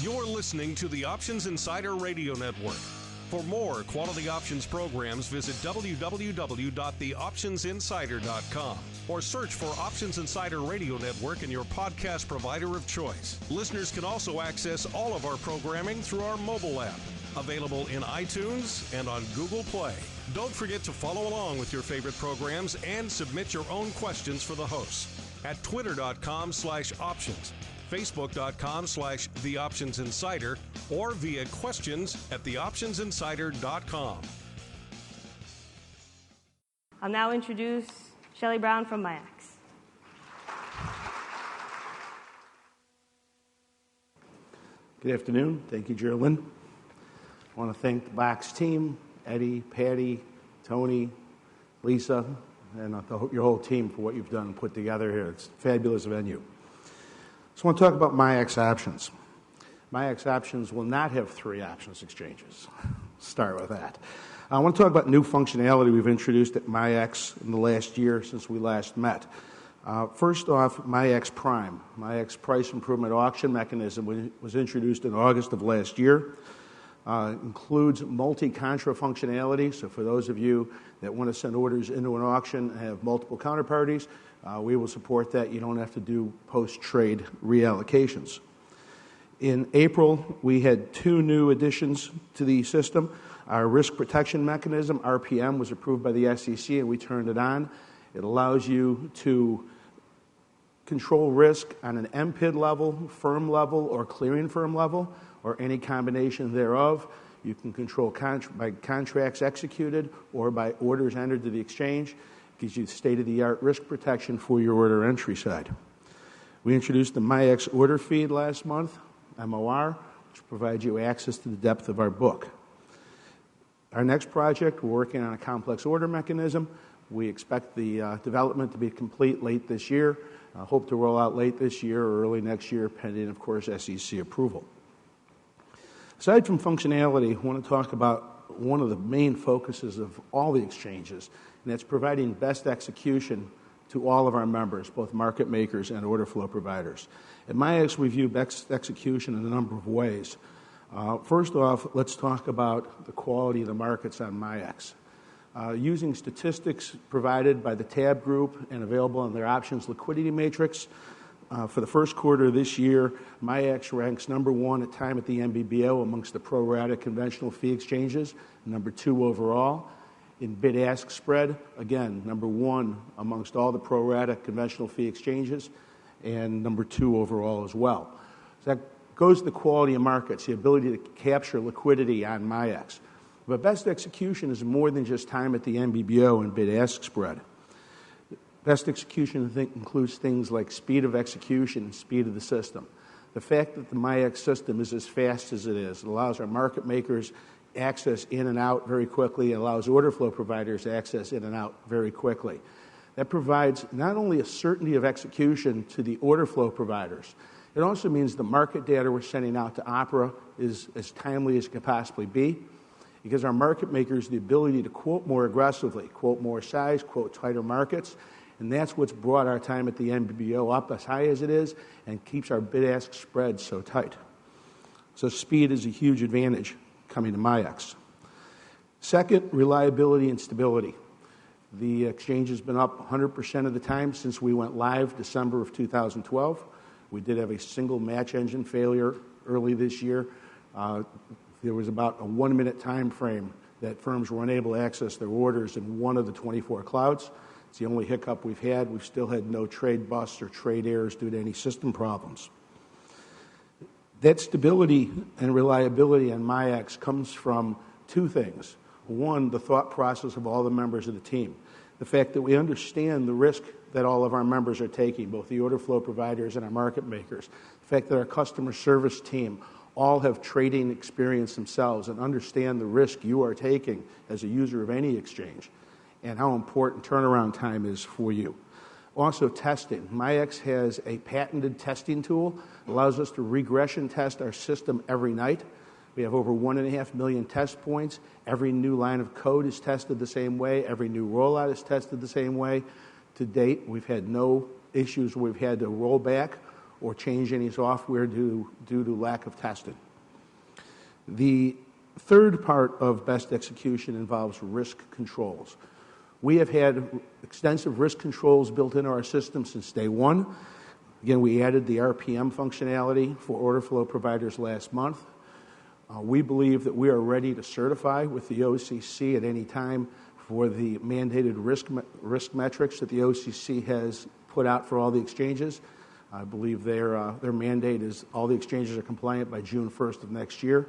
You're listening to the Options Insider Radio Network. For more quality options programs, visit www.theoptionsinsider.com or search for Options Insider Radio Network in your podcast provider of choice. Listeners can also access all of our programming through our mobile app, available in iTunes and on Google Play. Don't forget to follow along with your favorite programs and submit your own questions for the hosts at twitter.com/options. Facebook.com/TheOptionsInsider or via questions@TheOptionsInsider.com. I'll now introduce Shelly Brown from MIAX. Good afternoon. Thank you, Geraldine. I want to thank the MIAX team, Eddie, Patty, Tony, Lisa, and your whole team for what you've done and put together here. It's a fabulous venue. So I want to talk about MIAX Options. MIAX Options will not have 3 options exchanges. Start with that. I want to talk about new functionality we've introduced at MIAX in the last year since we last met. First off, MIAX Prime. MIAX Price Improvement Auction Mechanism was introduced in August of last year. Includes multi-contra functionality, so for those of you that want to send orders into an auction and have multiple counterparties, we will support that. You don't have to do post-trade reallocations. In April, we had 2 new additions to the system. Our risk protection mechanism, RPM, was approved by the SEC and we turned it on. It allows you to control risk on an MPID level, firm level, or clearing firm level, or any combination thereof. You can control by contracts executed or by orders entered to the exchange. It gives you state-of-the-art risk protection for your order entry side. We introduced the MIAX order feed last month, MOR, which provides you access to the depth of our book. Our next project, we're working on a complex order mechanism. We expect the development to be complete late this year. Hope to roll out late this year or early next year, pending, of course, SEC approval. Aside from functionality, I want to talk about one of the main focuses of all the exchanges, and that's providing best execution to all of our members, both market makers and order flow providers. At MIAX, we view best execution in a number of ways. First off, let's talk about the quality of the markets on MIAX. Using statistics provided by the TAB Group and available in their options liquidity matrix, for the first quarter of this year, MIAX ranks number 1 at time at the MBBO amongst the pro-rata conventional fee exchanges, number 2 overall. In bid-ask spread, again, number 1 amongst all the pro-rata conventional fee exchanges, and number 2 overall as well. So that goes to the quality of markets, the ability to capture liquidity on MIAX. But best execution is more than just time at the MBBO and bid-ask spread. Best execution includes things like speed of execution and speed of the system. The fact that the MIAX system is as fast as it is, it allows our market makers access in and out very quickly, and allows order flow providers access in and out very quickly. That provides not only a certainty of execution to the order flow providers, it also means the market data we're sending out to Opera is as timely as it could possibly be. It gives our market makers the ability to quote more aggressively, quote more size, quote tighter markets, and that's what's brought our time at the MBBO up as high as it is and keeps our bid-ask spread so tight. So speed is a huge advantage coming to MIAX. Second, reliability and stability. The exchange has been up 100% of the time since we went live December of 2012. We did have a single match engine failure early this year. There was about a 1-minute time frame that firms were unable to access their orders in one of the 24 clouds. It's the only hiccup we've had. We've still had no trade busts or trade errors due to any system problems. That stability and reliability on MIAX comes from 2 things. One, the thought process of all the members of the team. The fact that we understand the risk that all of our members are taking, both the order flow providers and our market makers. The fact that our customer service team all have trading experience themselves and understand the risk you are taking as a user of any exchange and how important turnaround time is for you. Also, testing. MIAX has a patented testing tool. It allows us to regression test our system every night. We have over 1.5 million test points. Every new line of code is tested the same way. Every new rollout is tested the same way. To date, we've had no issues where we've had to roll back or change any software due to lack of testing. The third part of best execution involves risk controls. We have had extensive risk controls built into our system since day one. Again, we added the RPM functionality for order flow providers last month. We believe that we are ready to certify with the OCC at any time for the mandated risk metrics that the OCC has put out for all the exchanges. I believe their mandate is all the exchanges are compliant by June 1st of next year.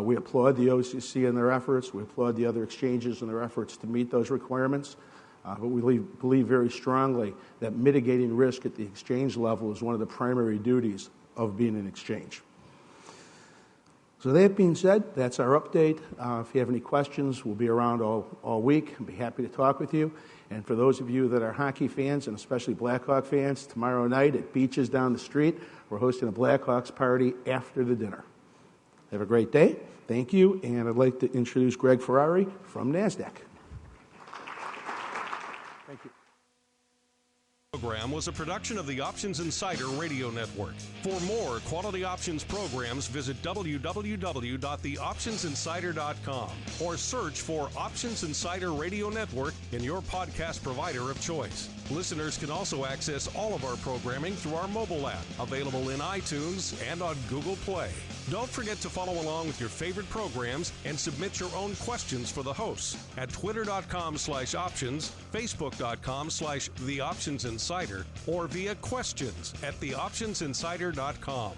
We applaud the OCC in their efforts. We applaud the other exchanges in their efforts to meet those requirements. But we believe very strongly that mitigating risk at the exchange level is one of the primary duties of being an exchange. So that being said, that's our update. If you have any questions, we'll be around all week. I'd be happy to talk with you. And for those of you that are hockey fans, and especially Blackhawk fans, tomorrow night at Beaches down the street, we're hosting a Blackhawks party after the dinner. Have a great day. Thank you. And I'd like to introduce Greg Ferrari from NASDAQ. Thank you. Program was a production of the Options Insider Radio Network. For more quality options programs, visit www.theoptionsinsider.com or search for Options Insider Radio Network in your podcast provider of choice. Listeners can also access all of our programming through our mobile app, available in iTunes and on Google Play. Don't forget to follow along with your favorite programs and submit your own questions for the hosts at twitter.com/options, facebook.com/theoptionsinsider, or via questions@theoptionsinsider.com.